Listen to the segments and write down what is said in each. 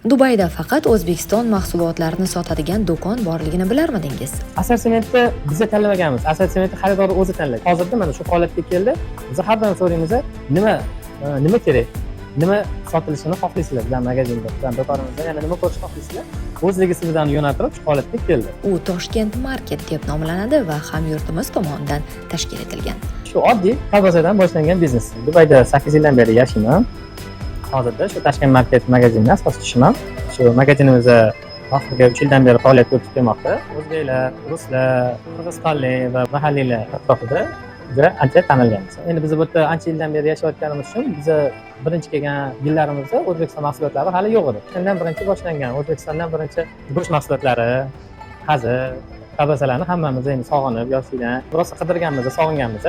Dubayda faqat O'zbekiston mahsulotlarini sotadigan do'kon borligini bilarmidingiz? Assortimentni biz tanlamaganmiz. Assortimentni xaridor o'zi tanlaydi. Hozirda mana shu holatga keldi. Biz har doim so'raymiz, nima kerak? Nima sotilishini xohlaysizlar bizning magazinda, bizning do'konimizda yana nima ko'rishni xohlaysizlar? O'zligi bilan yo'naltirib shu holatga keldi. U Toshkent Market deb nomlanadi va hamyurtimiz tomonidan tashkil etilgan. Shu oddiy kolbasadan boshlangan biznes. Dubayda 8 yildan beri yashayman. Hozirda shu Toshkent Market magazinida asoschisiman. Shu magazinimizda oxirgi 3 yildan beri faoliyat yuritib kelmoqda. O'zbeklar, ruslar, qirg'izistonlik va mahalliylar atrofida juda ancha tanilganmiz. Endi biz bu yerda ancha yildan beri yashayotganimiz uchun biz birinchi kelgan yillarimizda O'zbekiston mahsulotlari hali yo'q edi. Shundan birinchi boshlangan O'zbekistondan birinchi go'sht mahsulotlari, qazi, kolbasalarni hammamiz endi sog'inib, yoshlikdan biroz qidirganmiz, sog'inganmiz.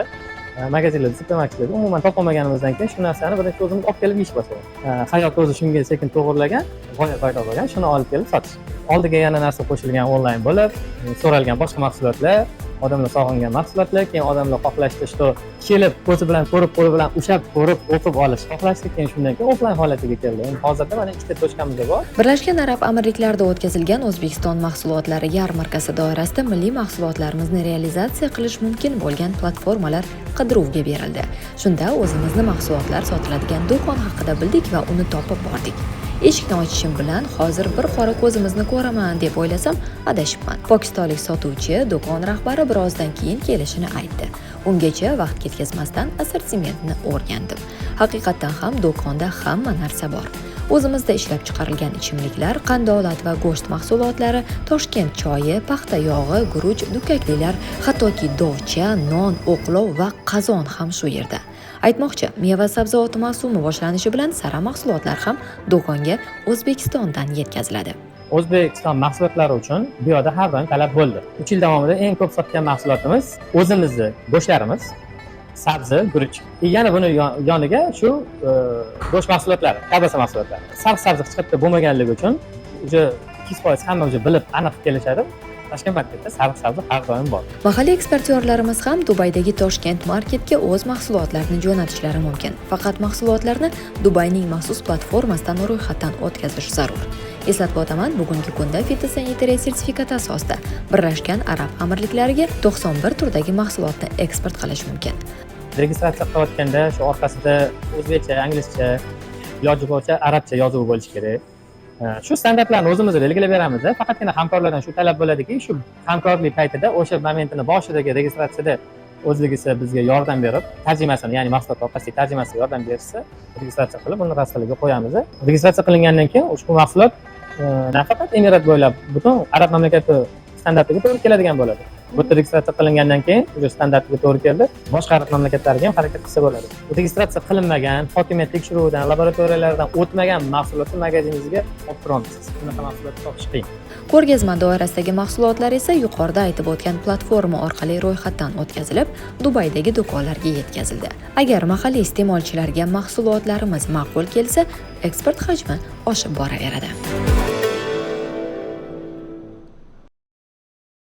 Magazinlarda, supermarketlarda umuman topolmaganimizdan keyin shu narsani birinchi o'zimiz olib kelib yeyish boshladik. Hayot o'zi shunga sekin to'g'rilagan, g'oya paydo bo'lgan, shuni olib kelib sotish. Oldiga yana narsa qo'shilgan onlayn bo'lib, so'ralgan boshqa mahsulotlar, odamlar sog'ingan mahsulotlar, keyin odamlar xohlashdi, shu kelib ko'zi bilan ko'rib, qo'li bilan ushlab ko'rib, o'qib olish xohlashdi, keyin shundan keyin offlayn holatiga keldi. Endi hozirda mana ikkita tochkamiz bor. Birlashgan Arab Amirliklarida o'tkazilgan O'zbekiston mahsulotlari yarmarkasi doirasida milliy mahsulotlarimizni realizatsiya qilish mumkin bo'lgan platformalar qidiruvga berildi. Shunda o'zimizni mahsulotlar sotiladigan do'kon haqida bildik va uni topib bordik. Eshikni ochishim bilan hozir bir qora ko'zimizni ko'raman deb o'ylasam adashibman. Pokistonlik sotuvchi do'kon rahbari birozdan keyin kelishini aytdi. Ungacha vaqt ketkazmasdan assortimentni o'rgandim. Haqiqatan ham do'konda hamma narsa bor. O'zimizda ishlab chiqarilgan ichimliklar, qandolat va go'sht mahsulotlari, Toshkent choyi, paxta yog'i, guruch, dukkaklilar, hattoki dovcha, non, o'qlov va qazon ham shu yerda. Aytmoqchi, meva sabzavot mavsumi boshlanishi bilan sara mahsulotlar ham do'konga O'zbekistondan yetkaziladi. O'zbekiston mahsulotlari uchun bu yerda har doim talab bo'ldi. 3 yil davomida eng ko'p sotgan mahsulotimiz o'zimizni go'shtlarimiz, sabzi, guruch. Yana buni yoniga shu go'sht mahsulotlari, kolbasa mahsulotlari. Sabzi hech qayerda bo'lmaganligi uchun uje 2% hamma uje bilib aniq kelishadi. Toshkent Marketda sabzi har doim bor. Mahalliy eksportyorlarimiz ham Dubaydagi Toshkent Marketga o'z mahsulotlarini jo'natishlari mumkin. Faqat mahsulotlarni Dubayning maxsus platformasidan ro'yxatdan o'tkazish zarur. Eslatib o'taman, bugungi kunda fitosanitariya sertifikati asosida Birlashgan Arab Amirliklariga 91 turdagi mahsulotni eksport qilish mumkin. Registratsiya qilayotganda shu orqasida o'zbekcha, inglizcha, iloji boricha arabcha yozuv bo'lishi kerak. Shu standartlarni o'zimiz belgilab beramiz. Faqatgina hamkorlardan shu talab bo'ladiki, shu hamkorlik paytida o'sha momentini boshidagi registratsiyada o'zligisi bizga yordam berib, tarjimasini, ya'ni mahsulot orqasiga tarjimasiga yordam bersa, registratsiya qilib uni rasmlarga qo'yamiz. Registratsiya qilingandan keyin ushbu mahsulot nafaqat Emirat bo'ylab butun arab mamlakati standartiga to'g'ri keladigan bo'ladi. Bu registratsiya qilingandan keyin o'sha standartiga to'g'ri keldi. Boshqa arab mamlakatlariga ham harakat qilsa bo'ladi. Registratsiya qilinmagan, hokimiyat tekshiruvidan, laboratoriyalardan o'tmagan mahsulotni magaziningizga olib turamiz. Bunaqa mahsulot topish qiyin. Ko'rgazma doirasidagi mahsulotlar esa yuqorida aytib o'tgan platforma orqali ro'yxatdan o'tkazilib, Dubaydagi do'konlarga yetkazildi. Agar mahalliy iste'molchilarga mahsulotlarimiz ma'qul kelsa, eksport hajmi oshib boraveradi.